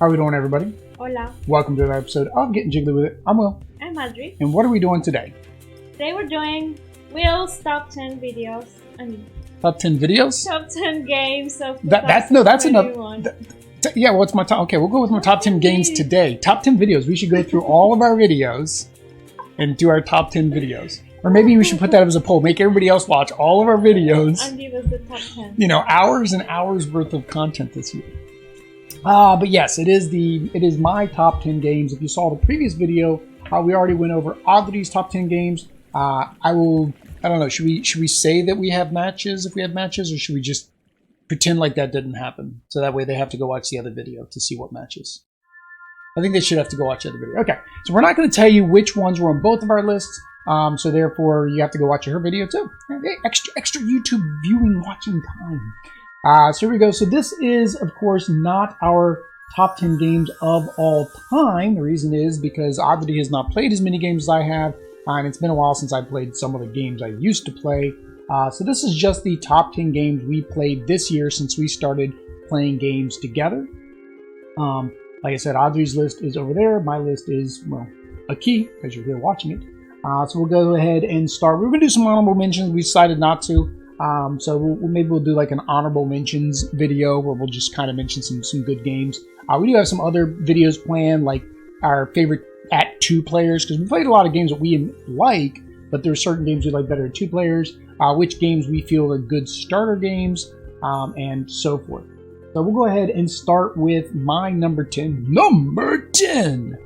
How are we doing, everybody? Hola. Welcome to another episode of Getting Jiggly With It. I'm Will. I'm Audrey. And what are we doing today? Today we're doing Will's top 10 videos. Top 10 videos? Top 10 games of that's enough. Yeah, what's my top? Okay, we'll go with my top 10 games today. Top 10 videos. We should go through all of our videos and do our top 10 videos. Or maybe we should put that as a poll. Make everybody else watch all of our videos. And give us the top 10. You know, hours and hours worth of content this year. But yes, it is my top 10 games. If you saw the previous video, we already went over Audrey's top 10 games. I don't know. Should we say that we have matches if we have matches, or should we just pretend like that didn't happen? So that way they have to go watch the other video to see what matches. I think they should have to go watch the other video. Okay, so we're not going to tell you which ones were on both of our lists. So therefore, you have to go watch her video too. Okay, extra YouTube viewing watching time. So here we go. So this is, of course, not our top 10 games of all time. The reason is because Audrey has not played as many games as I have, and it's been a while since I played some of the games I used to play. So this is just the top 10 games we played this year since we started playing games together. Like I said, Audrey's list is over there. My list is, well, a key, because you're here watching it. So we'll go ahead and start. We're going to do some honorable mentions. We decided not to. So maybe we'll do like an honorable mentions video where we'll just kind of mention some good games. We do have some other videos planned, like our favorite at 2 players, because we played a lot of games that we like, but there are certain games we like better at 2 players, which games we feel are good starter games, and so forth. So we'll go ahead and start with my number 10. Number 10!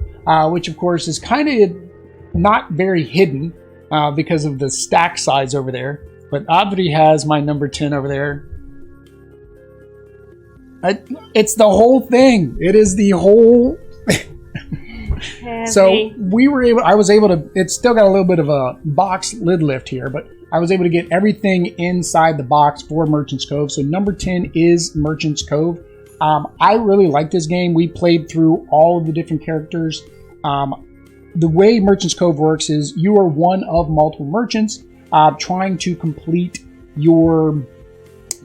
Which of course is kind of not very hidden because of the stack size over there. But Audrey has my number 10 over there. It's the whole thing. It is the whole... So I was able to... It's still got a little bit of a box lid lift here, but I was able to get everything inside the box for Merchant's Cove. So number 10 is Merchant's Cove. I really like this game. We played through all of the different characters. The way Merchant's Cove works is you are one of multiple merchants trying to complete your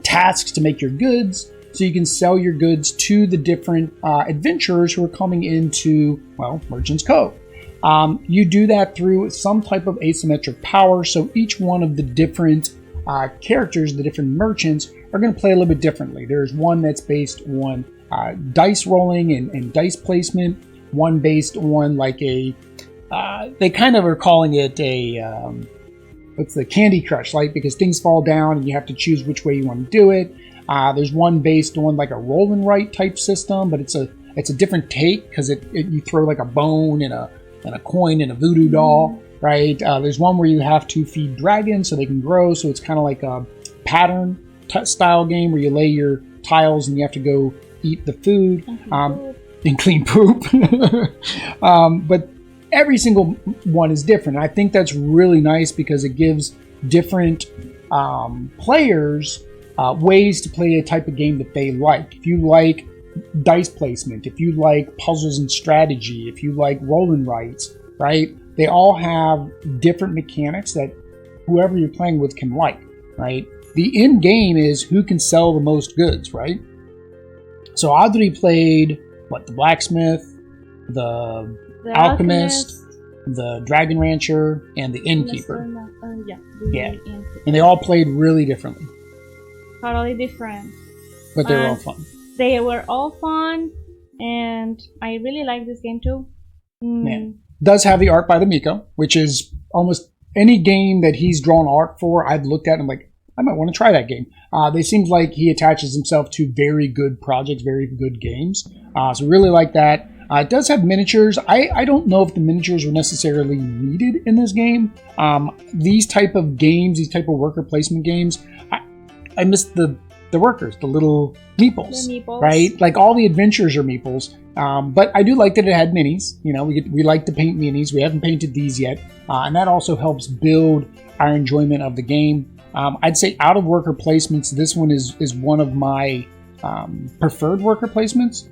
tasks to make your goods so you can sell your goods to the different adventurers who are coming into, well, Merchant's Cove. You do that through some type of asymmetric power, so each one of the different characters, the different merchants, are going to play a little bit differently. There's one that's based on dice rolling and dice placement, one based on like a, they kind of are calling it a, what's the Candy Crush, like, because things fall down and you have to choose which way you want to do it. There's one based on like a roll and write type system, but it's a different take because you throw like a bone and a coin and a voodoo doll, right? There's one where you have to feed dragons so they can grow, so it's kind of like a pattern style game where you lay your tiles and you have to go eat the food and clean poop. But every single one is different. I think that's really nice because it gives different players ways to play a type of game that they like. If you like dice placement, if you like puzzles and strategy, if you like roll and writes, right? They all have different mechanics that whoever you're playing with can like, right? The end game is who can sell the most goods, right? So Audrey played, what, the blacksmith, the alchemist, the dragon rancher, and the innkeeper. Yeah. And they all played really differently. Totally different. But they were all fun. They were all fun, and I really like this game too. Yeah. Does have the art by the Miko, which is almost any game that he's drawn art for, I've looked at and I'm like, I might want to try that game. It seems like he attaches himself to very good projects, very good games. So really like that. It does have miniatures. I don't know if the miniatures were necessarily needed in this game. These type of games, these type of worker placement games, I missed the workers, the little meeples, right? Like all the adventures are meeples. But I do like that it had minis. You know, we like to paint minis. We haven't painted these yet. And that also helps build our enjoyment of the game. I'd say out of worker placements, this one is one of my preferred worker placements.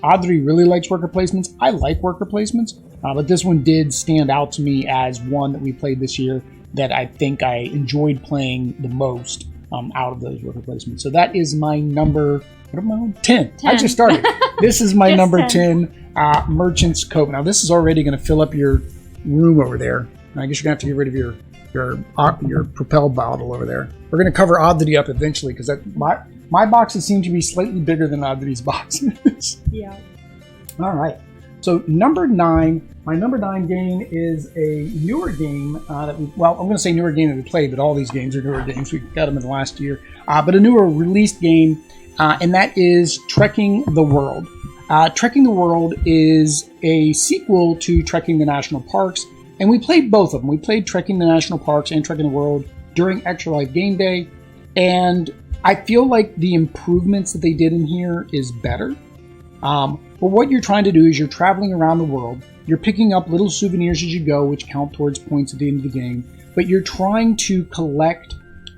Audrey really likes worker placements. I like worker placements, but this one did stand out to me as one that we played this year that I think I enjoyed playing the most out of those worker placements. So that is my number What am I on? 10. 10. I just started. This is my Just number 10. 10, Merchant's Cove. Now, this is already going to fill up your room over there. I guess you're going to have to get rid of your Propel bottle over there. We're going to cover Oddity up eventually because my boxes seem to be slightly bigger than Oddity's boxes. Yeah. All right. So number 9, my number 9 game is a newer game I'm going to say newer game that we played, but all these games are newer games. We got them in the last year. But a newer released game, and that is Trekking the World. Trekking the World is a sequel to Trekking the National Parks, and we played both of them. We played Trekking the National Parks and Trekking the World during Extra Life Game Day, and I feel like the improvements that they did in here is better. But what you're trying to do is you're traveling around the world. You're picking up little souvenirs as you go, which count towards points at the end of the game. But you're trying to collect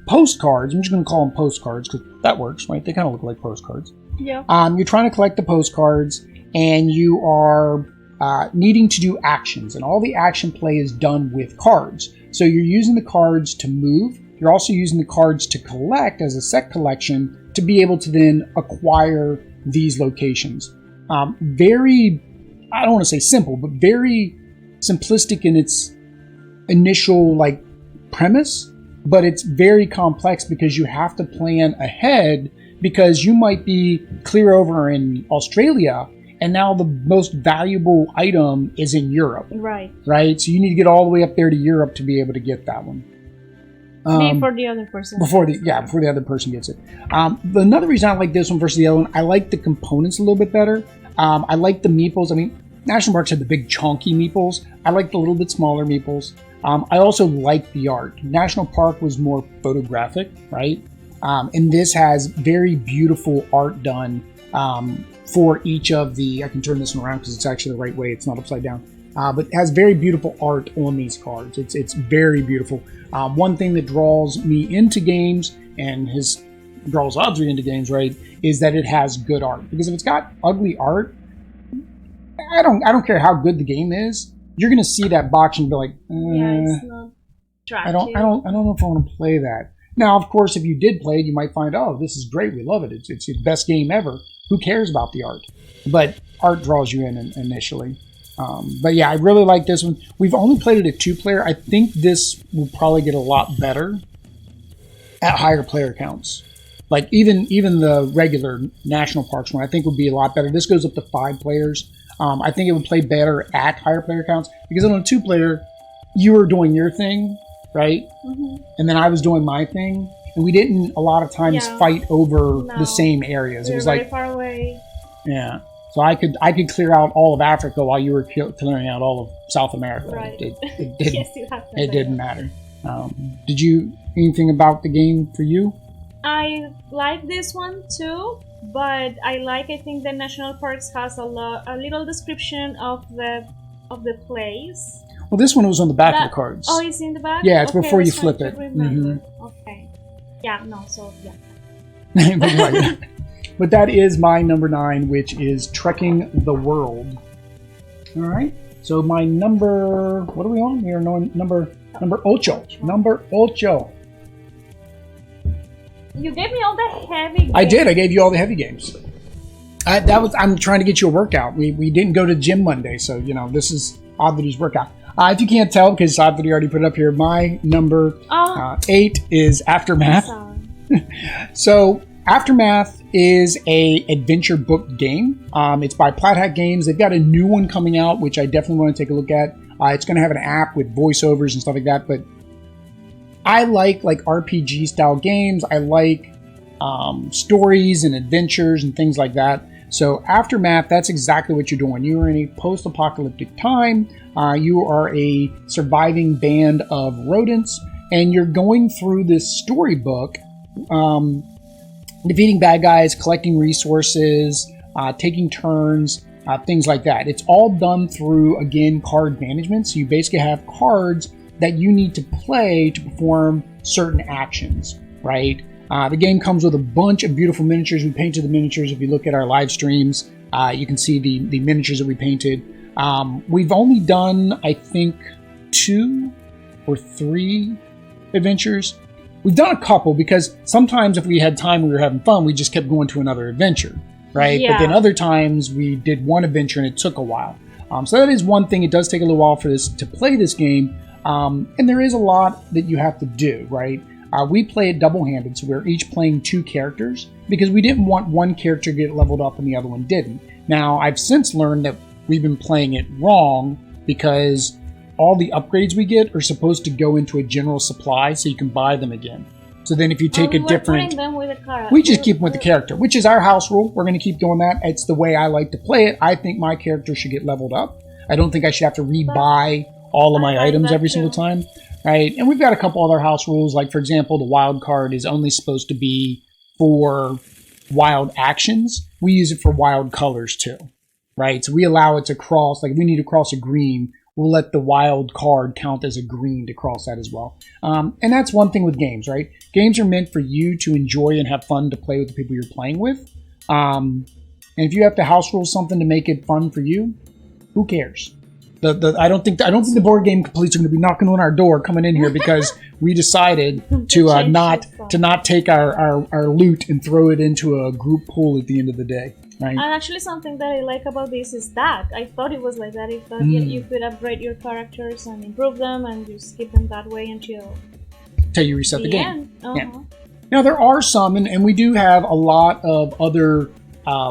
postcards. I'm just going to call them postcards because that works, right? They kind of look like postcards. Yeah. You're trying to collect the postcards, and you are needing to do actions. And all the action play is done with cards. So you're using the cards to move. You're also using the cards to collect as a set collection to be able to then acquire these locations. Very, I don't want to say simple, but very simplistic in its initial premise, but it's very complex because you have to plan ahead because you might be clear over in Australia and now the most valuable item is in Europe. Right? So you need to get all the way up there to Europe to be able to get that one. Before the other person. Before the other person gets it. Another reason I like this one versus the other one, I like the components a little bit better. I like the meeples. I mean, National Parks had the big chunky meeples. I like the little bit smaller meeples. I also like the art. National Park was more photographic, right? And this has very beautiful art done for each of the... I can turn this one around because it's actually the right way. It's not upside down. But it has very beautiful art on these cards. It's very beautiful. One thing that draws me into games and draws Audrey into games, right, is that it has good art. Because if it's got ugly art, I don't care how good the game is. You're going to see that box and be like, it's not attractive. I don't know if I want to play that. Now, of course, if you did play it, you might find, oh, this is great. We love it. It's the best game ever. Who cares about the art? But art draws you in initially. But yeah, I really like this one. We've only played it at 2-player. I think this will probably get a lot better at higher player counts. Like even the regular National Parks one, I think would be a lot better. This goes up to 5 players. I think it would play better at higher player counts because on a 2-player, you were doing your thing, right? Mm-hmm. And then I was doing my thing, and we didn't a lot of times fight over the same areas. We it was very like far away. Yeah. So I could clear out all of Africa while you were clearing out all of South America. Right. It didn't. Yes, you have to. It didn't matter. Did you anything about the game for you? I like this one too, but I think the National Parks has a little description of the place. Well, this one was on the back of the cards. Oh, it's in the back. Yeah, it's before you flip it. Mm-hmm. Okay. Yeah. No. So yeah. But that is my number 9, which is Trekking the World. All right. So my number, what are we on? We are on number 8. Number 8. You gave me all the heavy games. I did. I gave you all the heavy games. I'm trying to get you a workout. We didn't go to gym Monday, so this is Oddity's workout. If you can't tell, because Oddity already put it up here, my number 8 is Aftermath. So Aftermath is a adventure book game. It's by Plaid Hat Games. They've got a new one coming out, which I definitely want to take a look at. It's going to have an app with voiceovers and stuff like that. But I like RPG style games. I like stories and adventures and things like that. So Aftermath, that's exactly what you're doing. You are in a post-apocalyptic time. You are a surviving band of rodents, and you're going through this storybook. Defeating bad guys, collecting resources, taking turns, things like that. It's all done through, again, card management. So you basically have cards that you need to play to perform certain actions, right? The game comes with a bunch of beautiful miniatures. We painted the miniatures. If you look at our live streams, you can see the miniatures that we painted. We've only done, I think, 2 or 3 adventures. We've done a couple because sometimes if we had time, we were having fun, we just kept going to another adventure, right? Yeah. But then other times we did one adventure and it took a while. So that is one thing. It does take a little while for this to play this game. And there is a lot that you have to do, right? We play it double-handed, so we're each playing 2 characters because we didn't want one character to get leveled up and the other one didn't. Now, I've since learned that we've been playing it wrong because all the upgrades we get are supposed to go into a general supply so you can buy them again. So then if you take a different... Them with a we just keep them with the character, which is our house rule. We're going to keep doing that. It's the way I like to play it. I think my character should get leveled up. I don't think I should have to rebuy all of my items every single time. Right, and we've got a couple other house rules, like, for example, the wild card is only supposed to be for wild actions. We use it for wild colors, too, right? So we allow it to cross, like, if we need to cross a green, we'll let the wild card count as a green to cross that as well. And that's one thing with games, right? Games are meant for you to enjoy and have fun to play with the people you're playing with. And if you have to house rule something to make it fun for you, who cares? I don't think the board game completes are going to be knocking on our door coming in here because we decided to not take our loot and throw it into a group pool at the end of the day. Right? And actually, something that I like about this is that I thought it was like that. I thought you could upgrade your characters and improve them, and just keep them that way until you reset the game. Yeah. Now there are some, and we do have a lot of other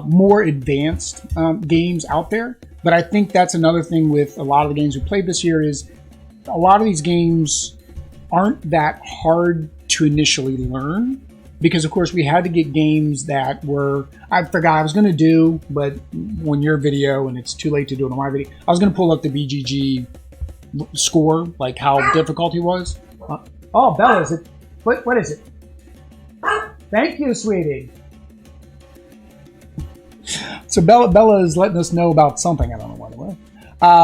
more advanced games out there. But I think that's another thing with a lot of the games we played this year is a lot of these games aren't that hard to initially learn because, of course, we had to get games that were, I forgot I was going to do, but on your video, and it's too late to do it on my video, I was going to pull up the BGG score, like how difficult he was. Oh, Bella, is it? What is it? Thank you, sweetie. So Bella is letting us know about something. I don't know what it was.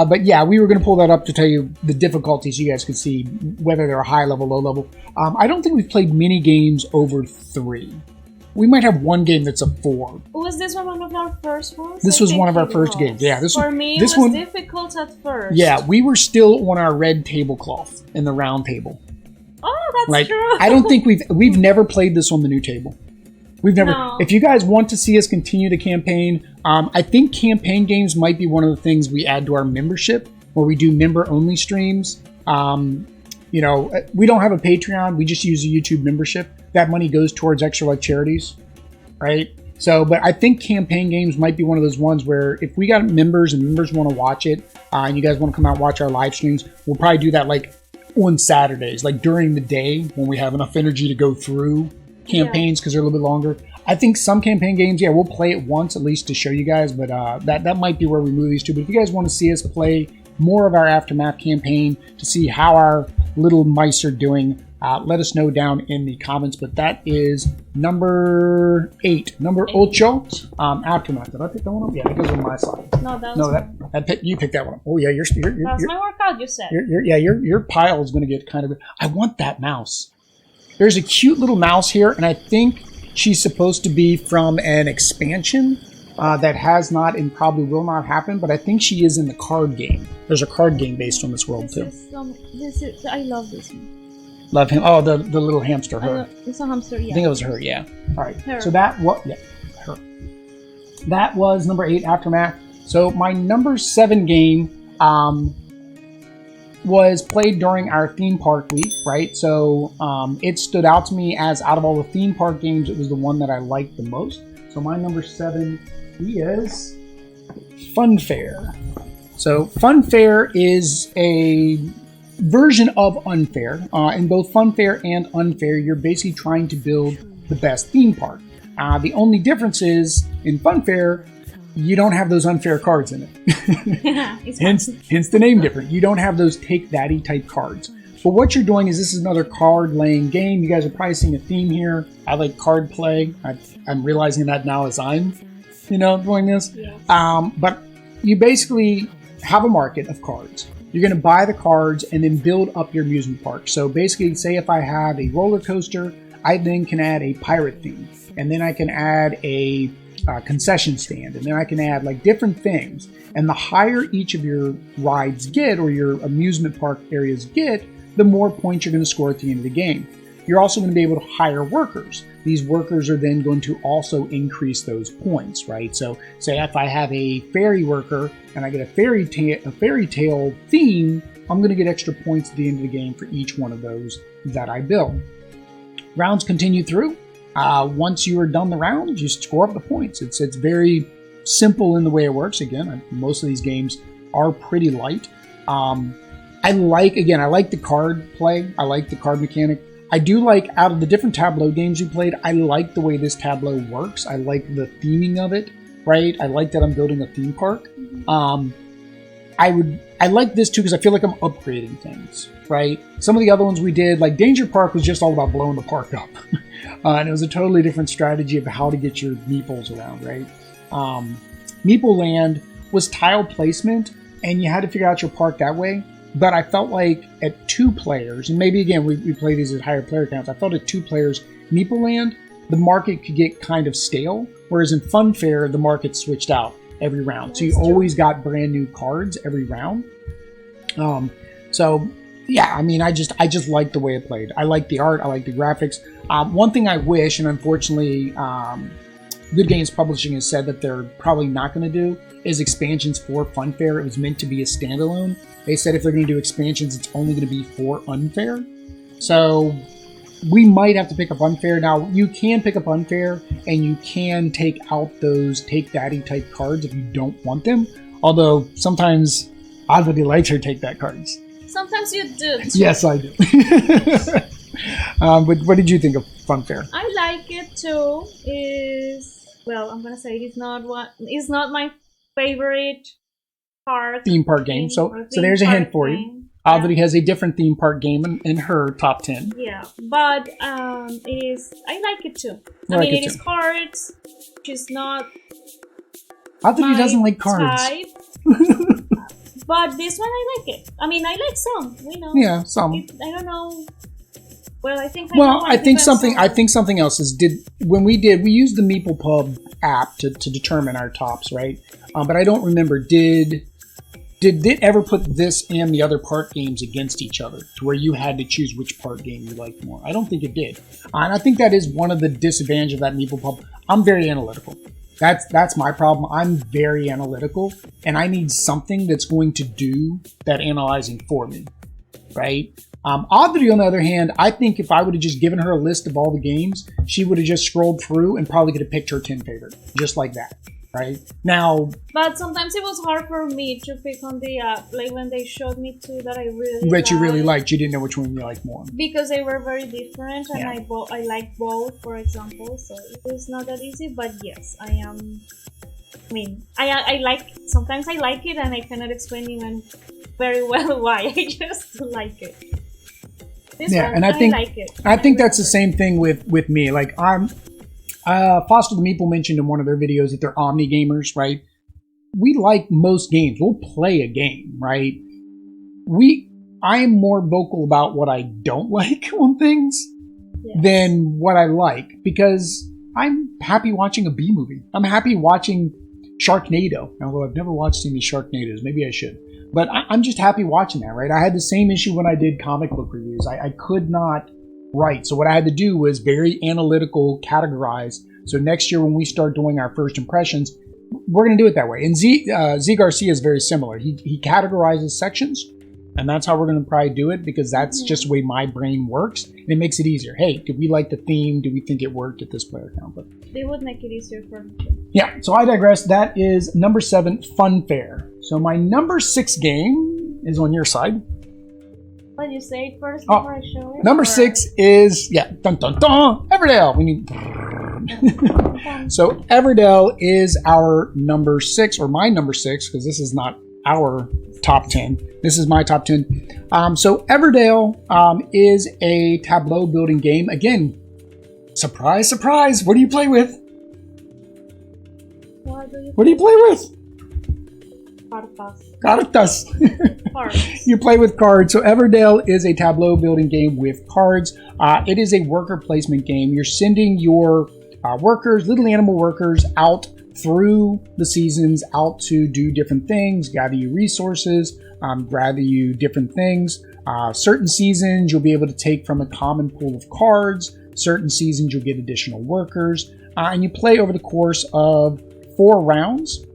But yeah, we were going to pull that up to tell you the difficulties you guys could see, whether they're high level, low level. I don't think we've played many games over 3. We might have one game that's a 4. Was this one of our first ones? This was one of our first games. Yeah, For me, it was difficult at first. Yeah, we were still on our red tablecloth in the round table. Oh, that's true. I don't think we've never played this on the new table. We've never. No. If you guys want to see us continue the campaign, I think campaign games might be one of the things we add to our membership, where we do member-only streams. We don't have a Patreon. We just use a YouTube membership. That money goes towards Extra Life charities, right? So, but I think campaign games might be one of those ones where if we got members and members want to watch it, and you guys want to come out and watch our live streams, we'll probably do that like on Saturdays, like during the day when we have enough energy to go through campaigns because they're a little bit longer. I think some campaign games, we'll play it once at least to show you guys, but that might be where we move these to. But if you guys want to see us play more of our Aftermath campaign to see how our little mice are doing, let us know down in the comments. But that is number 8, number 8, Aftermath. Did I pick that one up? Yeah, it goes on my side. You picked that one up. Oh yeah, that's my workout. You said. Your pile is going to get kind of. I want that mouse. There's a cute little mouse here, and I think she's supposed to be from an expansion that has not and probably will not happen, but I think she is in the card game. There's a card game based on this world, too. I love this one. Love him. Oh, the little hamster, her. It's a hamster, yeah. I think it was her, yeah. All right. Her. So her. That was number 8, Aftermath. So my number 7 game was played during our theme park week, right? So it stood out to me as out of all the theme park games, it was the one that I liked the most. So my number 7 is Funfair. So Funfair is a version of Unfair. In both Funfair and Unfair, you're basically trying to build the best theme park. The only difference is in Funfair, you don't have those unfair cards in it. hence the name different. You don't have those take thatty type cards. But what you're doing is this is another card laying game. You guys are probably seeing a theme here. I like card play. I'm realizing that now as I'm, doing this. Yes. But you basically have a market of cards. You're going to buy the cards and then build up your amusement park. So basically, say if I have a roller coaster, I then can add a pirate theme. And then I can add a concession stand, and then I can add like different things. And the higher each of your rides get, or your amusement park areas get, the more points you're going to score at the end of the game. you're also going to be able to hire workers. These workers are then going to also increase those points, right? So say if I have a fairy worker and I get a fairy tale theme, I'm going to get extra points at the end of the game for each one of those that I build. Rounds continue through. Once you are done the round, you score up the points. It's very simple in the way it works. Again, most of these games are pretty light. I like the card play. I like the card mechanic. I do like, out of the different Tableau games we played, I like the way this Tableau works. I like the theming of it, right? I like that I'm building a theme park. I like this too because I feel like I'm upgrading things, right? Some of the other ones we did, like Danger Park, was just all about blowing the park up. And it was a totally different strategy of how to get your meeples around, right? Meeple Land was tile placement, and you had to figure out your park that way. But I felt like at 2 players, and maybe again we play these at higher player counts, I felt at 2 players, Meeple Land, the market could get kind of stale, whereas in Funfair, the market switched out every round. So you always got brand new cards every round. So yeah, I mean, I just like the way it played. I like the art, I like the graphics. One thing I wish, and unfortunately Good Games Publishing has said that they're probably not going to do, is expansions for Funfair. It was meant to be a standalone. They said if they're going to do expansions, it's only going to be for Unfair. So we might have to pick up Unfair. Now, you can pick up Unfair, and you can take out those Take Daddy type cards if you don't want them. Although sometimes Oddly likes her Take That cards. Sometimes you do. Yes, I do. But what did you think of Funfair? I like it too. I'm gonna say it's not my favorite theme park game. So there's a hint for you. Oddly has a different theme park game in her top 10. Yeah, but I like it too. It is cards, which is not. Oddly doesn't like cards. But this one I like it. I like some. Yeah, some. I don't know. Well, I think. I think something else is we used the Meeple Pub app to determine our tops, right? But I don't remember. Did it ever put this and the other park games against each other to where you had to choose which park game you liked more? I don't think it did, and I think that is one of the disadvantages of that Meeple Pub. I'm very analytical. That's my problem. I'm very analytical, and I need something that's going to do that analyzing for me, right? Audrey, on the other hand, I think if I would have just given her a list of all the games, she would have just scrolled through and probably could have picked her 10 favorite, just like that, right? Now, but sometimes it was hard for me to pick on the app, like when they showed me two that I really that you really liked, you didn't know which one you liked more because they were very different, and I like both, for example. So it was not that easy, but yes, I am. I like. Sometimes I like it, and I cannot explain even very well why. I just like it. I like it. I think that's the same thing with me. Like Foster the Meeple mentioned in one of their videos that they're omni gamers, right? We like most games. We'll play a game, right? I am more vocal about what I don't like on things than what I like, because I'm happy watching a B movie. I'm happy watching Sharknado, although I've never watched any Sharknadoes. Maybe I should. But I'm just happy watching that, right? I had the same issue when I did comic book reviews. I could not write. So what I had to do was very analytical, categorize. So next year when we start doing our first impressions, we're going to do it that way. And Z Garcia is very similar. He categorizes sections, and that's how we're going to probably do it, because that's just the way my brain works. And it makes it easier. Hey, did we like the theme? Do we think it worked at this player count? But they would make it easier for me. Yeah, so I digress. That is number 7, Funfair. So my number 6 game is on your side. But you say it first before I show it? Number 6 is, dun dun dun, Everdell. We need. So Everdell is our number 6, or my number 6, because this is not our top 10. This is my top 10. So Everdell is a tableau building game. Again, surprise, surprise. What do you play with? What do you play with? Cartas. Cards. You play with cards. So Everdell is a tableau building game with cards. It is a worker placement game. You're sending your workers, little animal workers, out through the seasons, out to do different things, gather you resources, gather you different things. Certain seasons you'll be able to take from a common pool of cards. Certain seasons you'll get additional workers. And you play over the course of 4 rounds,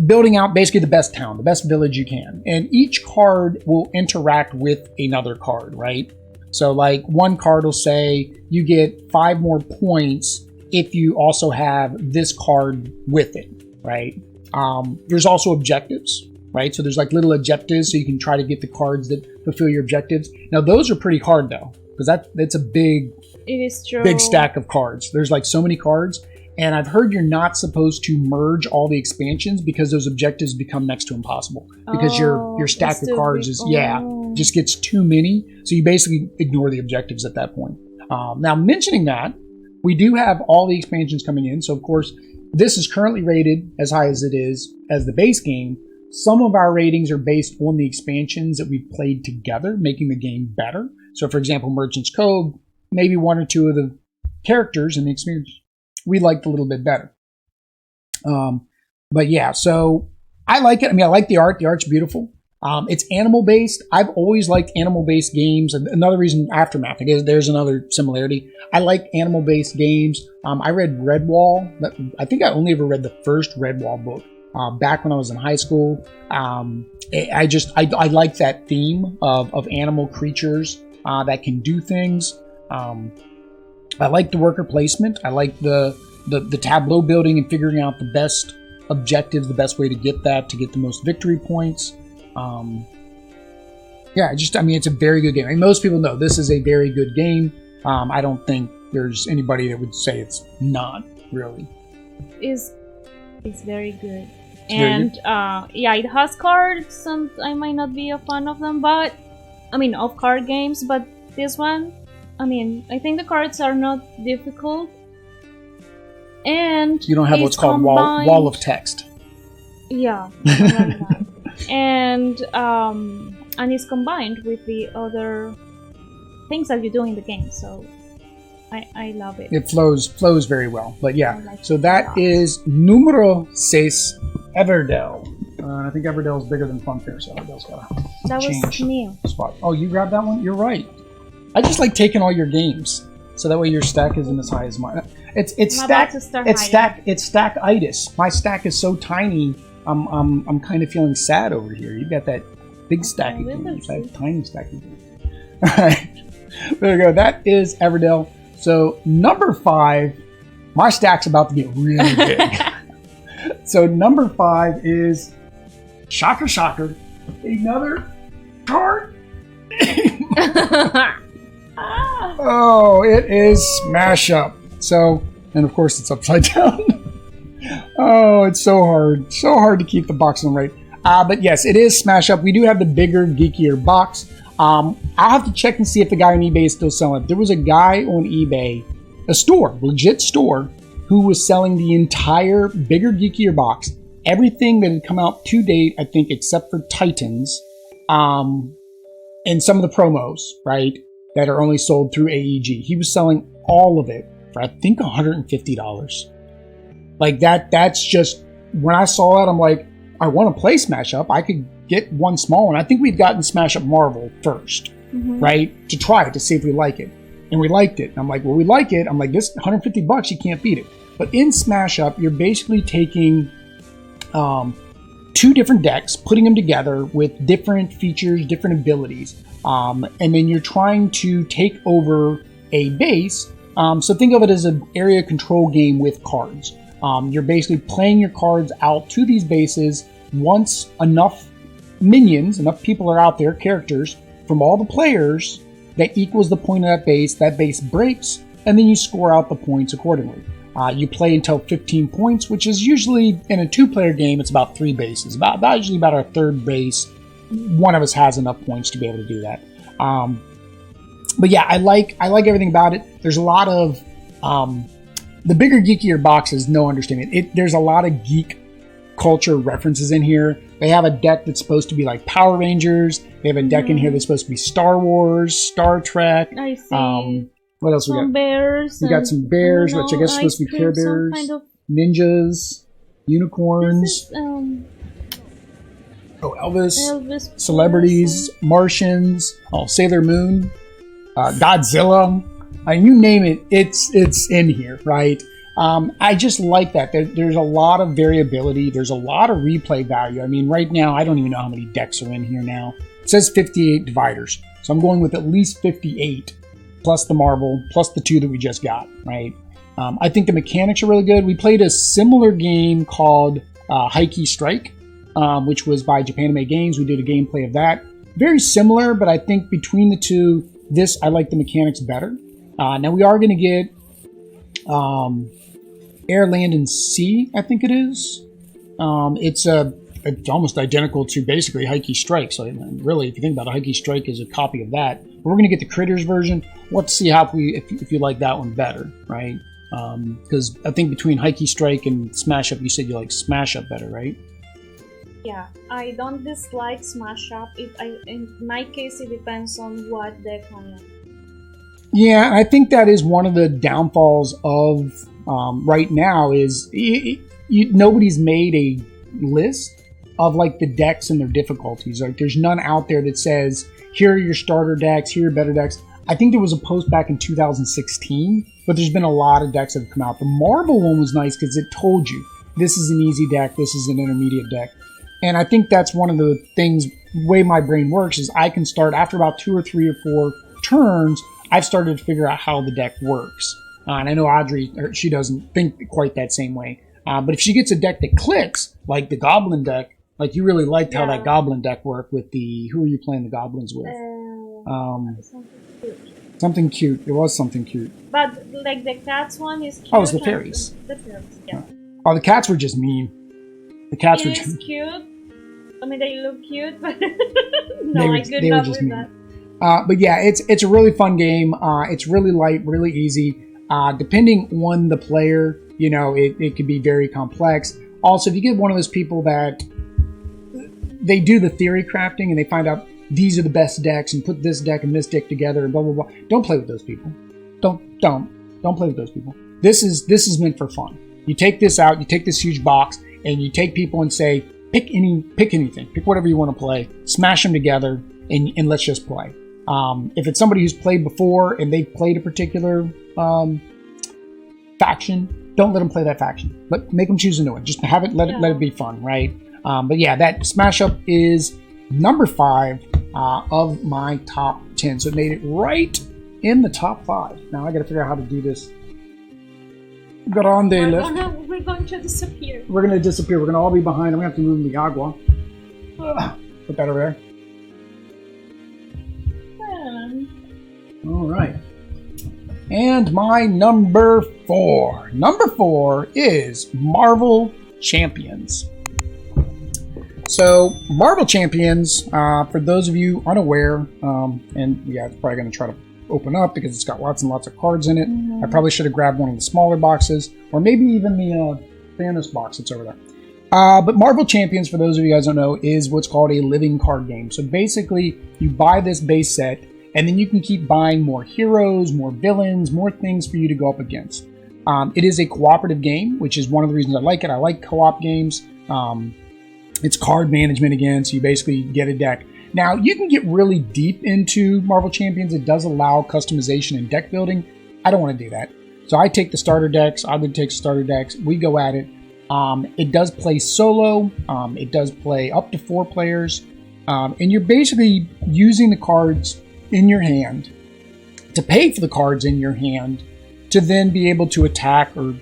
building out basically the best town, the best village you can. And each card will interact with another card, right? So like one card will say you get 5 more points if you also have this card with it, right? There's also objectives, right? So there's like little objectives so you can try to get the cards that fulfill your objectives. Now those are pretty hard though, because that's a big, it is true. Big stack of cards. There's like so many cards. And I've heard you're not supposed to merge all the expansions because those objectives become next to impossible. Because your stack of cards just gets too many. So you basically ignore the objectives at that point. Now, mentioning that, we do have all the expansions coming in. So, of course, this is currently rated as high as it is as the base game. Some of our ratings are based on the expansions that we've played together, making the game better. So, for example, Merchant's Cove, maybe 1 or 2 of the characters in the experience we liked a little bit better. But yeah, so I like it. I mean, I like the art. The art's beautiful. It's animal-based. I've always liked animal-based games. Another reason, Aftermath, I guess there's another similarity. I like animal-based games. I read Redwall. I think I only ever read the first Redwall book back when I was in high school. I like that theme of animal creatures that can do things. I like the worker placement. I like the tableau building and figuring out the best objectives, the best way to get that, to get the most victory points. It's a very good game. I mean, most people know this is a very good game. I don't think there's anybody that would say it's not, really. It's very good. And it has cards, and I might not be a fan of them, but of card games, but this one, I think the cards are not difficult. And you don't have what's called wall of text. Yeah. and it's combined with the other things that you do in the game, so I love it. It flows very well. But yeah, so that is numero 6, Everdell. I think Everdell is bigger than Funfair, so Everdell's got to change me. Spot. Oh, you grabbed that one? You're right. I just like taking all your games, so that way your stack isn't as high as mine. It's stack-itis. My stack is so tiny. I'm kind of feeling sad over here. You got that big stack of games. I have a tiny stack of games. All right, there we go. That is Everdell. So number 5, my stack's about to get really big. So number 5 is shocker, another card. Oh, it is Smash Up. So, and of course it's upside down. Oh, it's so hard to keep the box on right. But yes, it is Smash Up. We do have the bigger, geekier box. I'll have to check and see if the guy on eBay is still selling it. There was a guy on eBay, a store, legit store, who was selling the entire bigger, geekier box. Everything that had come out to date, I think, except for Titans, and some of the promos, right, that are only sold through AEG. He was selling all of it for, I think, $150. Like that's just, when I saw that, I'm like, I want to play Smash Up. I could get one small one. I think we'd gotten Smash Up Marvel first, right? To try it, to see if we like it. And we liked it. And I'm like, well, we like it. I'm like, this $150, you can't beat it. But in Smash Up, you're basically taking 2 different decks, putting them together with different features, different abilities. And then you're trying to take over a base. So think of it as an area control game with cards. You're basically playing your cards out to these bases. Once enough people are out there, characters, from all the players, that equals the point of that base breaks, and then you score out the points accordingly. You play until 15 points, which is usually, in a 2-player game, it's about 3 bases. Usually about our 3rd base, one of us has enough points to be able to do that. But yeah, I like everything about it. There's a lot of the bigger, geekier boxes, no understatement. There's a lot of geek culture references in here. They have a deck that's supposed to be like Power Rangers. They have a deck in here that's supposed to be Star Wars, Star Trek. I see. What else we got? Bears. We got some bears, which I guess is supposed to be Care Bears. Ninjas, unicorns. Oh, Elvis, Elvis celebrities, Martians, Sailor Moon, Godzilla. You name it, it's in here, right? I just like that. There's a lot of variability. There's a lot of replay value. I mean, right now, I don't even know how many decks are in here now. It says 58 dividers. So I'm going with at least 58, plus the marble, plus the 2 that we just got, right? I think the mechanics are really good. We played a similar game called High-Key Strike, which was by Japanime Games. We did a gameplay of that. Very similar, but I think between the two, I like the mechanics better. Now we are going to get Air, Land, and Sea, I think it is. It's almost identical to basically High-Key Strike. So really, if you think about it, High-Key Strike is a copy of that. But we're going to get the Critters version. Let's see if you like that one better, right? Because I think between High-Key Strike and Smash Up, you said you like Smash Up better, right? Yeah, I don't dislike Smash Up. In my case, it depends on what deck I am. Yeah, I think that is one of the downfalls of right now is nobody's made a list of like the decks and their difficulties. Like there's none out there that says, here are your starter decks, here are better decks. I think there was a post back in 2016, but there's been a lot of decks that have come out. The Marvel one was nice because it told you, this is an easy deck, this is an intermediate deck. And I think that's one of the things, the way my brain works is I can start, after about 2 or 3 or 4 turns, I've started to figure out how the deck works. And I know Audrey, she doesn't think quite that same way. But if she gets a deck that clicks, like the Goblin deck, like you really liked how that Goblin deck worked with who are you playing the Goblins with? Something cute. It was something cute. But like the cats one is cute. Oh, it's the fairies. The fairies, yeah. Oh, the cats were just mean. The cats were just cute. I mean, they look cute, but I could not with that. But yeah, it's a really fun game. It's really light, really easy. Depending on the player, it could be very complex. Also, if you get one of those people that they do the theory crafting and they find out these are the best decks and put this deck and this deck together and blah blah blah, don't play with those people. Don't play with those people. This is meant for fun. You take this out, you take this huge box, and you take people and say, pick anything, pick whatever you want to play, smash them together, and let's just play. If it's somebody who's played before and they've played a particular faction, don't let them play that faction. Make them choose a new one. Just have it, let it be fun, right? But yeah, that Smash Up is number 5 of my top 10. So it made it right in the top 5. Now I got to figure out how to do this. Grande lift. We're going to disappear. We're going to disappear. We're going to all be behind. I'm going to have to move the agua. Put that over there. All right. And my number 4. Number 4 is Marvel Champions. So, Marvel Champions, for those of you unaware, and yeah, it's probably going to try to open up because it's got lots and lots of cards in it. I probably should have grabbed one of the smaller boxes, or maybe even the Thanos box that's over there. But Marvel Champions, for those of you guys who don't know, is what's called a living card game. So basically, you buy this base set, and then you can keep buying more heroes, more villains, more things for you to go up against. It is a cooperative game, which is one of the reasons I like it. I like co-op games. It's card management again, so you basically get a deck. Now, you can get really deep into Marvel Champions. It does allow customization and deck building. I don't want to do that. So I take the starter decks. I would take starter decks. We go at it. It does play solo. It does play up to 4 players. And you're basically using the cards in your hand to pay for the cards in your hand to then be able to attack or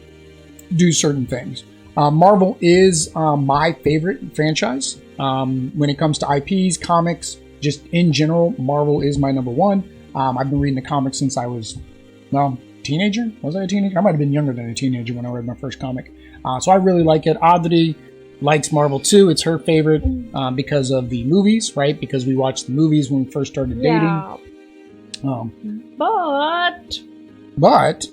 do certain things. Marvel is my favorite franchise. When it comes to IPs, comics, just in general, Marvel is my number 1. I've been reading the comics since I was, teenager? Was I a teenager? I might have been younger than a teenager when I read my first comic. So I really like it. Audrey likes Marvel too. It's her favorite because of the movies, right? Because we watched the movies when we first started dating. Yeah. But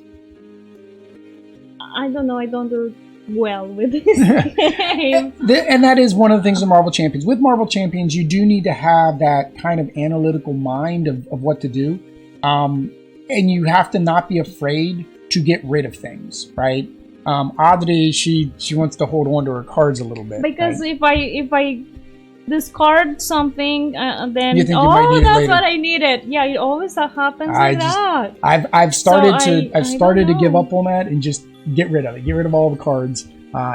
I don't know. I don't do well with this game. And that is one of the things with Marvel Champions. With Marvel Champions, you do need to have that kind of analytical mind of what to do. And you have to not be afraid to get rid of things, right? Audrey, she wants to hold on to her cards a little bit. Because right? if I discard something, and then You think you might need it that's later. what I needed. Yeah, it always happens like that. I've started So I've started to don't give know. up on that and just get rid of it. Get rid of all the cards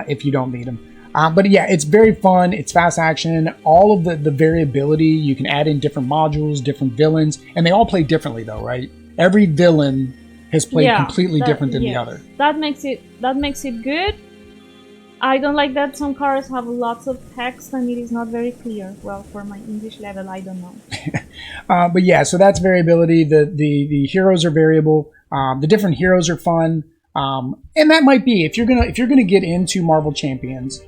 if you don't need them. But yeah, it's very fun. It's fast action. All of the variability, you can add in different modules, different villains, and they all play differently though, right? Every villain has played completely different than the other. That makes it good. I don't like that some cards have lots of text and it is not very clear. Well, for my English level, I don't know. But yeah, so that's variability. The heroes are variable. The different heroes are fun. And that might be if you're gonna get into Marvel Champions.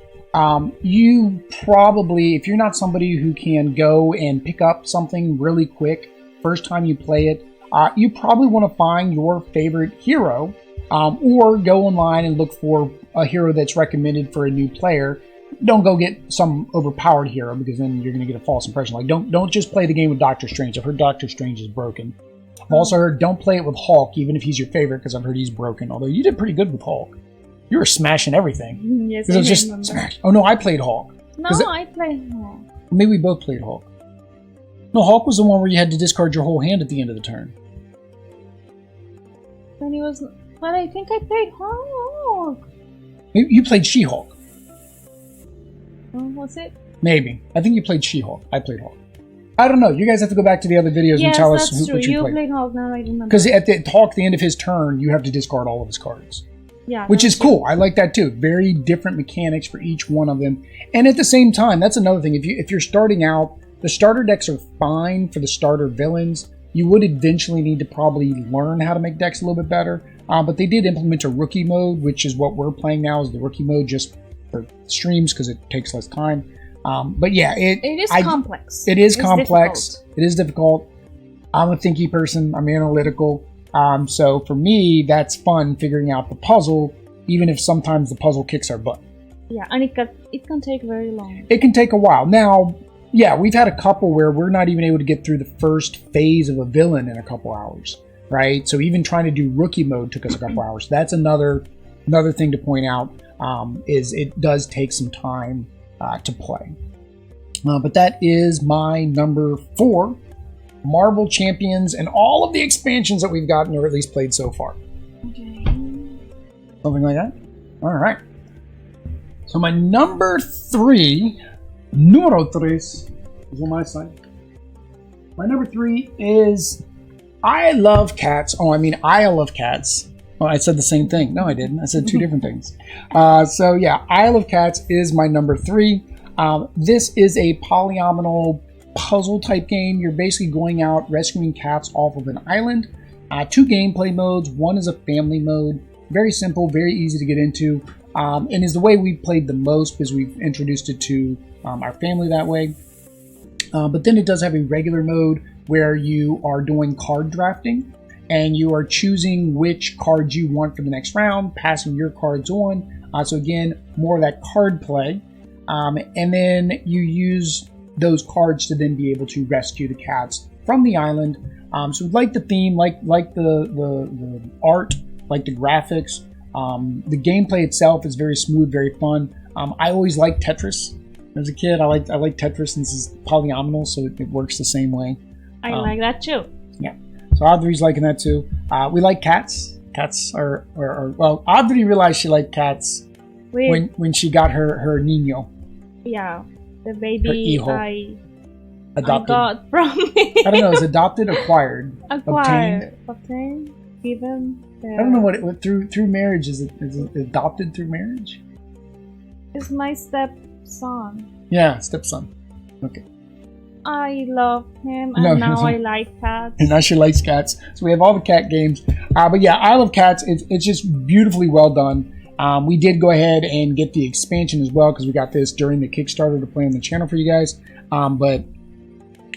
You probably, if you're not somebody who can go and pick up something really quick first time you play it, you probably want to find your favorite hero, or go online and look for a hero that's recommended for a new player. Don't go get some overpowered hero because then you're going to get a false impression. Like don't just play the game with Doctor Strange. I've heard Doctor Strange is broken. I've also heard don't play it with Hulk, even if he's your favorite, because I've heard he's broken. Although you did pretty good with Hulk. You were smashing everything. Yes, It was I just remember. smash. Oh no, I played Hulk. No, I played Hulk. Maybe we both played Hulk. No, Hulk was the one where you had to discard your whole hand at the end of the turn. When he was, but I think I played Hulk. Maybe you played She-Hulk. Was it? Maybe. I think you played She-Hulk. I played Hulk. I don't know. You guys have to go back to the other videos and Yes, tell us that's true. what you You played. played Hulk now. I remember. Because at the Hulk, the end of his turn, you have to discard all of his cards. Yeah, Which is that's true. cool. I like that too. Very different mechanics for each one of them. And at the same time, that's another thing. If you're starting out, the starter decks are fine for the starter villains. You would eventually need to probably learn how to make decks a little bit better. But they did implement a rookie mode, which is what we're playing now, is the rookie mode just for streams because it takes less time. But yeah, it is complex. It is It's complex. difficult. It is difficult. I'm a thinky person. I'm analytical. So for me, that's fun figuring out the puzzle, even if sometimes the puzzle kicks our butt. Yeah, and it can take very long. It can take a while. Now, yeah, we've had a couple where we're not even able to get through the first phase of a villain in a couple hours, right? So even trying to do rookie mode took us a couple hours. That's another thing to point out, is it does take some time to play. But that is my number 4. Marvel Champions and all of the expansions that we've gotten or at least played so far. Okay. Something like that? All right. So my number 3, número 3, is on my side. My number 3 is I love cats. Oh, I mean, I love cats. Oh, I said the same thing. No, I didn't. I said 2 different things. So yeah, Isle of Cats is my number 3. This is a polyomino puzzle type game. You're basically going out rescuing cats off of an island. 2 gameplay modes. One is a family mode. Very simple, very easy to get into, and is the way we've played the most because we've introduced it to our family that way. But then it does have a regular mode where you are doing card drafting and you are choosing which cards you want for the next round, passing your cards on. So again, more of that card play. And then you use those cards to then be able to rescue the cats from the island. So like the theme, like the art, like the graphics, the gameplay itself is very smooth, very fun. I always liked Tetris as a kid. I like Tetris since it's polyomino, so it works the same way. I like that too. Yeah. So Audrey's liking that too. We like cats. Cats are well, Audrey realized she liked cats when she got her Nino. Yeah, the baby I got from I don't know, is adopted, acquired, obtained, given. I don't know what through marriage is it adopted through marriage? It's my stepson. Yeah, stepson. Okay. I love him, and now I like cats. And now she likes cats. So we have all the cat games. But yeah, Isle of Cats, it's just beautifully well done. We did go ahead and get the expansion as well because we got this during the Kickstarter to play on the channel for you guys. But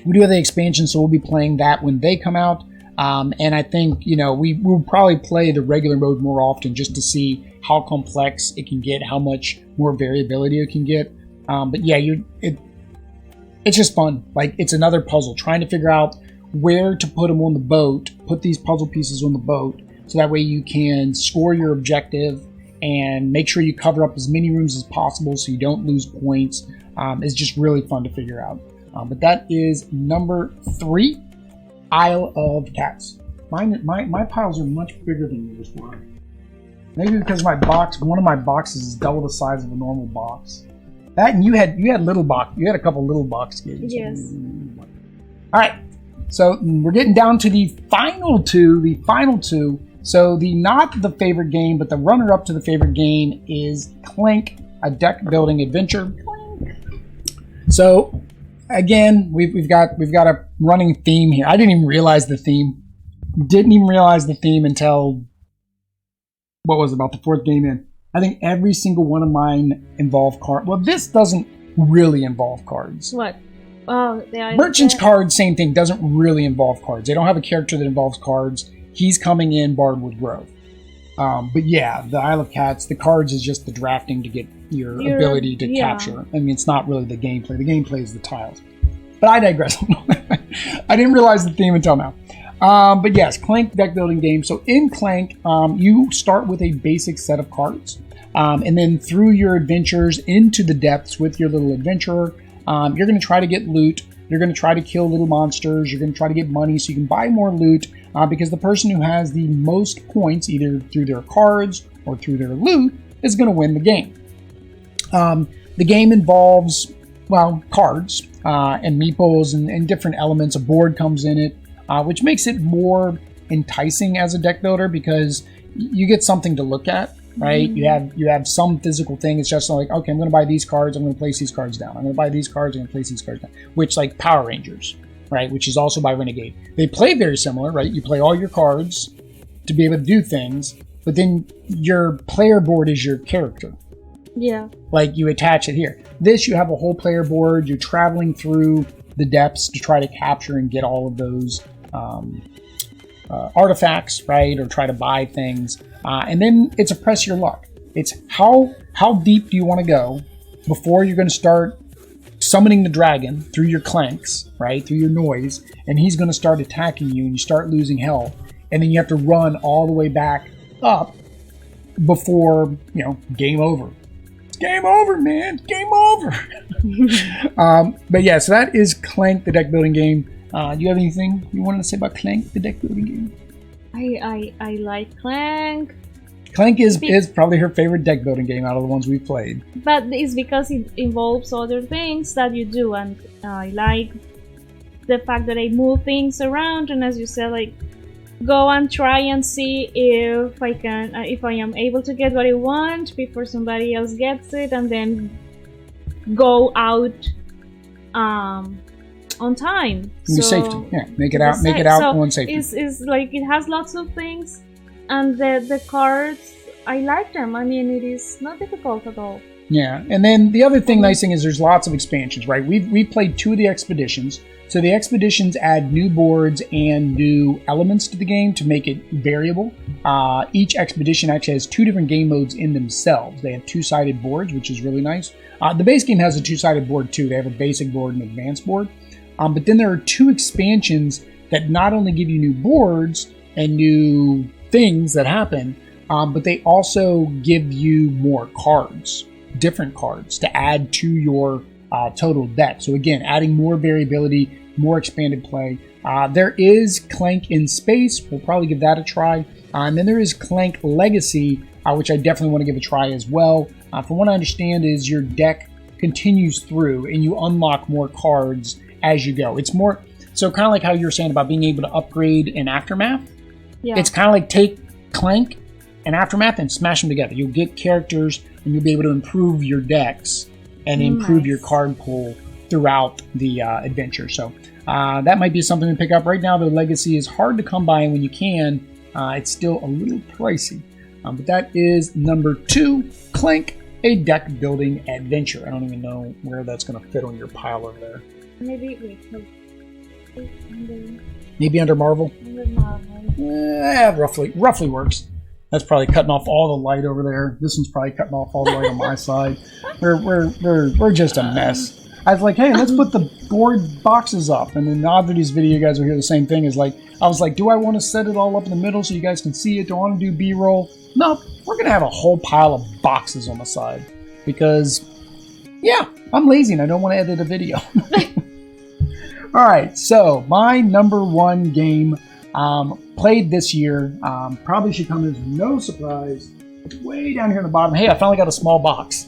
we do have the expansion, so we'll be playing that when they come out. And I think, we'll probably play the regular mode more often just to see how complex it can get, how much more variability it can get. But yeah, it's just fun. Like, it's another puzzle, trying to figure out where to put them on the boat, put these puzzle pieces on the boat, so that way you can score your objective and make sure you cover up as many rooms as possible so you don't lose points. is just really fun to figure out. But that is number 3, Isle of Cats. My piles are much bigger than yours were. Maybe because one of my boxes is double the size of a normal box. That, and you had a couple little box games. Yes. All right. So we're getting down to the final two. So not the favorite game, but the runner-up to the favorite game is Clank, a deck building adventure. Clank. So again, we've got a running theme here. I didn't even realize the theme. Didn't even realize the theme until, what was it, about the 4th game in. I think every single one of mine involved cards. Well, this doesn't really involve cards. What? Oh, Merchant's cards, same thing, doesn't really involve cards. They don't have a character that involves cards. He's coming in Bardwood Grove. But yeah, the Isle of Cats, the cards is just the drafting to get your ability to capture. I mean, it's not really the gameplay. The gameplay is the tiles. But I digress. I didn't realize the theme until now. But yes, Clank deck building game. So in Clank, you start with a basic set of cards. And then through your adventures into the depths with your little adventurer, you're going to try to get loot. You're going to try to kill little monsters. You're going to try to get money so you can buy more loot. Because the person who has the most points, either through their cards or through their loot, is going to win the game. The game involves, well, cards and meeples and different elements. A board comes in it, which makes it more enticing as a deck builder because you get something to look at, right? Mm-hmm. You have some physical thing. It's just like, okay, I'm going to buy these cards. I'm going to place these cards down. I'm going to buy these cards. I'm going to place these cards down. Which, like Power Rangers, right? Which is also by Renegade. They play very similar, right? You play all your cards to be able to do things, but then your player board is your character. Yeah. Like you attach it here. This, you have a whole player board. You're traveling through the depths to try to capture and get all of those artifacts, right? Or try to buy things. And then it's a press your luck. It's how deep do you want to go before you're going to start summoning the dragon through your clanks, right? Through your noise. And he's going to start attacking you and you start losing health. And then you have to run all the way back up before, game over. It's game over, man. Game over. But yeah, so that is Clank, the deck building game. Do you have anything you wanted to say about Clank, the deck building game? I like Clank. Clank is probably her favorite deck building game out of the ones we've played. But it's because it involves other things that you do, and I like the fact that I move things around, and as you said, like go and try and see if I am able to get what I want before somebody else gets it, and then go out on time. So, safety, yeah, make it out on safety. It's like it has lots of things, and the cards, I like them. I mean, it is not difficult at all. Yeah, and then the other nice thing is there's lots of expansions, right? We've played 2 of the expeditions. So the expeditions add new boards and new elements to the game to make it variable. Each expedition actually has 2 different game modes in themselves. They have 2-sided boards, which is really nice. The base game has a 2-sided board too. They have a basic board and an advanced board. But then there are 2 expansions that not only give you new boards and new things that happen, but they also give you more cards, different cards to add to your total deck. So again, adding more variability, more expanded play. There is Clank in Space. We'll probably give that a try. And then there is Clank Legacy, which I definitely want to give a try as well. From what I understand is your deck continues through and you unlock more cards as you go. It's more, so kind of like how you were saying about being able to upgrade in Aftermath. Yeah. It's kind of like take Clank and Aftermath and smash them together. You'll get characters and you'll be able to improve your decks and improve your card pool throughout the adventure. So that might be something to pick up. Right now, the Legacy is hard to come by, and when you can, it's still a little pricey. But that is number 2, Clank, a deck building adventure. I don't even know where that's going to fit on your pile over there. Maybe under Marvel? Under Marvel. Roughly works. That's probably cutting off all the light over there. This one's probably cutting off all the light on my side. We're just a mess. I was like, hey, let's put the board boxes up. And in the Oddities video, you guys will hear the same thing. I was like, do I want to set it all up in the middle so you guys can see it? Do I want to do B-roll? No, we're going to have a whole pile of boxes on the side. Because Yeah, I'm lazy and I don't want to edit a video. All right, so my number one game played this year, probably should come as no surprise. It's way down here in the bottom. Hey, I finally got a small box.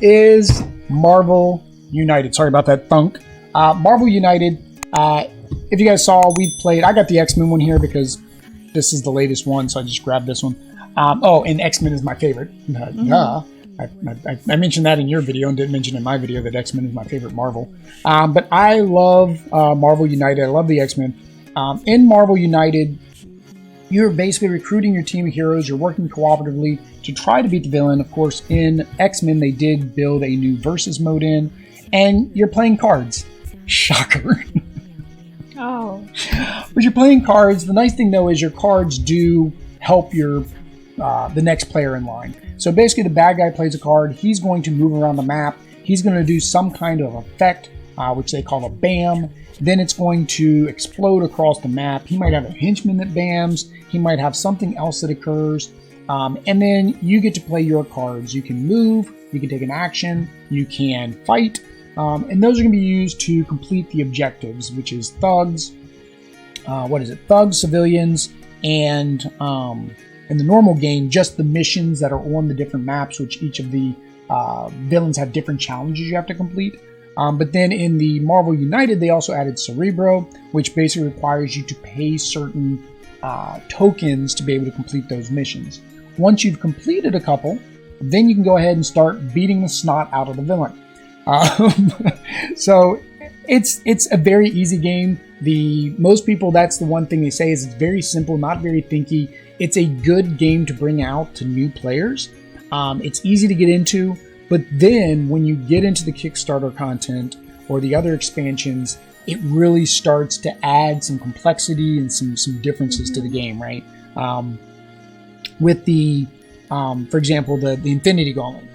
Is Marvel United. Sorry about that thunk. Marvel United. If you guys saw, we played. I got the X-Men one here because this is the latest one, so I just grabbed this one. And X-Men is my favorite. Duh. I mentioned that in your video and didn't mention in my video that X-Men is my favorite Marvel. But I love Marvel United. I love the X-Men. In Marvel United, you're basically recruiting your team of heroes. You're working cooperatively to try to beat the villain. Of course, in X-Men, they did build a new versus mode in, and you're playing cards. Shocker. Oh. But you're playing cards. The nice thing, though, is your cards do help your the next player in line. So basically, the bad guy plays a card. He's going to move around the map. He's going to do some kind of effect, which they call a BAM. Then it's going to explode across the map. He might have a henchman that BAMs. He might have something else that occurs. And then you get to play your cards. You can move. You can take an action. You can fight. And those are going to be used to complete the objectives, which is thugs. Thugs, civilians, and in the normal game, just the missions that are on the different maps, which each of the villains have different challenges you have to complete. But then in the Marvel United, they also added Cerebro, which basically requires you to pay certain tokens to be able to complete those missions. Once you've completed a couple, then you can go ahead and start beating the snot out of the villain. So it's a very easy game. Most people, that's the one thing they say, is it's very simple, not very thinky. It's a good game to bring out to new players. It's easy to get into, but then when you get into the Kickstarter content or the other expansions, it really starts to add some complexity and some differences to the game, right? With the, for example, the Infinity Gauntlet,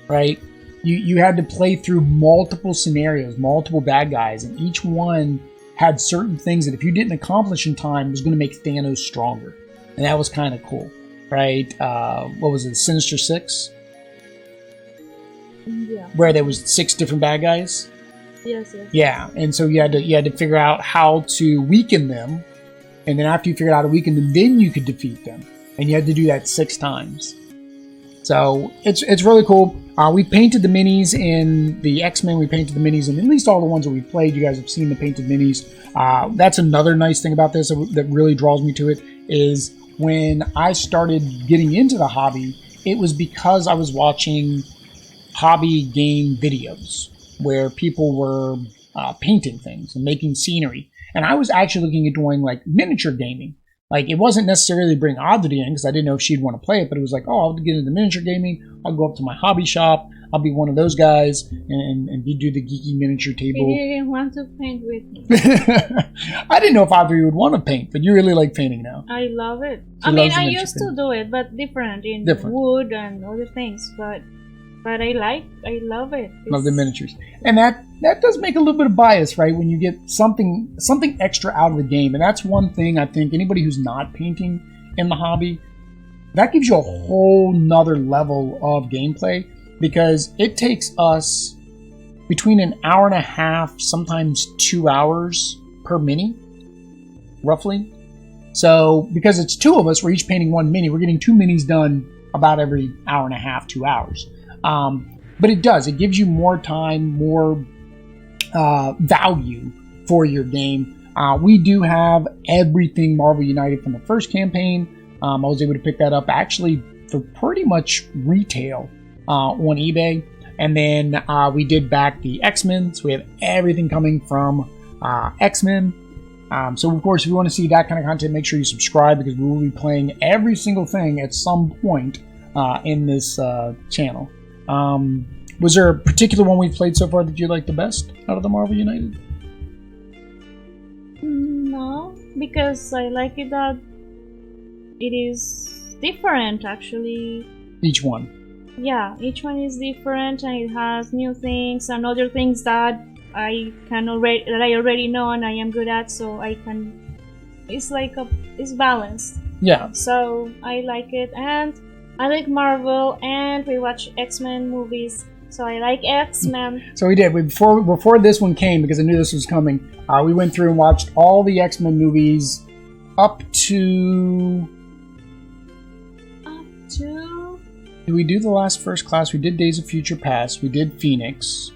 right? You had to play through multiple scenarios, multiple bad guys, and each one had certain things that if you didn't accomplish in time was going to make Thanos stronger. And that was kind of cool, right? What was it, Sinister Six? Yeah. Where there was 6 different bad guys? Yes. Yeah, and so you had to figure out how to weaken them, and then after you figured out how to weaken them, then you could defeat them. And you had to do that 6 times. So it's really cool. We painted the minis in the X-Men. We painted the minis in at least all the ones that we played. You guys have seen the painted minis. That's another nice thing about this that really draws me to it, is when I started getting into the hobby, it was because I was watching hobby game videos where people were painting things and making scenery. And I was actually looking at doing like miniature gaming. Like, it wasn't necessarily bring Audrey in because I didn't know if she'd want to play it, but it was like, oh, I'll get into miniature gaming. I'll go up to my hobby shop. I'll be one of those guys and do the geeky miniature table. You didn't want to paint with me. I didn't know if Audrey would want to paint, but you really like painting now. I love it. She I mean, loves the I miniature used paint. to do it, but different wood and other things. But I love it. Love the miniatures. And that does make a little bit of bias, right? When you get something extra out of the game. And that's one thing I think anybody who's not painting in the hobby, that gives you a whole nother level of gameplay, because it takes us between an hour and a half, sometimes 2 hours per mini, roughly. So because it's 2 of us, we're each painting 1 mini. We're getting 2 minis done about every hour and a half, 2 hours. But it gives you more time, more value for your game. We do have everything Marvel United from the first campaign. I was able to pick that up actually for pretty much retail on eBay. And then we did back the X-Men, so we have everything coming from X-Men. So of course, if you want to see that kind of content, make sure you subscribe, because we will be playing every single thing at some point in this channel. Was there a particular one we've played so far that you like the best out of the Marvel United? No, because I like it that it is different, actually. Each one. Yeah, each one is different, and it has new things and other things that I already know and I am good at, so I can. It's balanced. Yeah. So I like it, and I like Marvel, and we watch X-Men movies, So I like X-Men. So we did. Before this one came, because I knew this was coming, we went through and watched all the X-Men movies up to... Did we do the last First Class? We did Days of Future Past. We did Phoenix.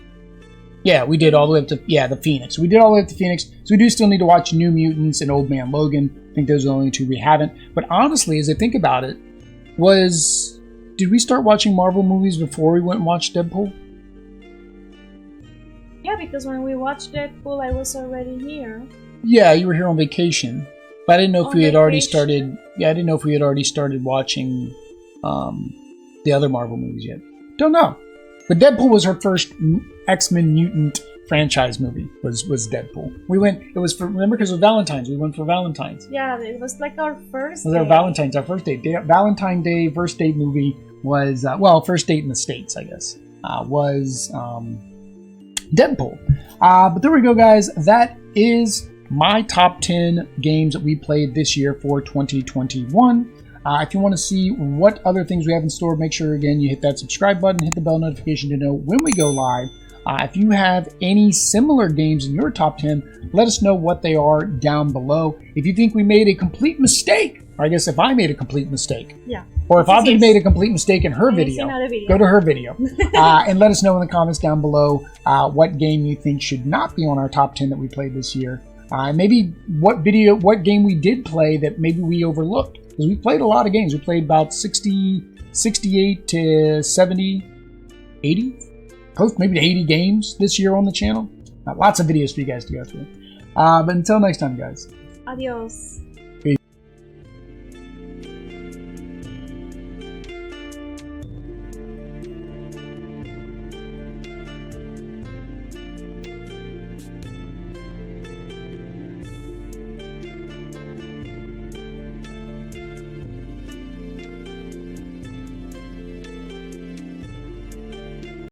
Yeah, we did all the way up to... Yeah, the Phoenix. We did all the way up to Phoenix. So we do still need to watch New Mutants and Old Man Logan. I think those are the only two we haven't. But honestly, as I think about it, did we start watching Marvel movies before we went and watched Deadpool? Yeah, because when we watched Deadpool, I was already here. Yeah, you were here on vacation. But I didn't know if we had already started... Yeah, I didn't know if we had already started watching the other Marvel movies yet. Don't know. But Deadpool was her first X-Men mutant franchise movie, was Deadpool. We went, it was for, remember, because it was Valentine's. We went for Valentine's. Yeah, it was like our first It was our Valentine's, our first date. Valentine's Day, first date movie was, first date in the States, I guess, was Deadpool. But there we go, guys. That is my top 10 games that we played this year for 2021. If you want to see what other things we have in store, make sure, again, you hit that subscribe button, hit the bell notification to know when we go live. If you have any similar games in your top 10, let us know what they are down below. If you think we made a complete mistake, or I guess if I made a complete mistake, yeah, or if I've made a complete mistake in her video, go to her video and let us know in the comments down below what game you think should not be on our top 10 that we played this year. Maybe what game we did play that maybe we overlooked. Because we played a lot of games. We played about 60, 68 to 70, 80, close maybe to 80 games this year on the channel. Lots of videos for you guys to go through. But until next time, guys. Adios.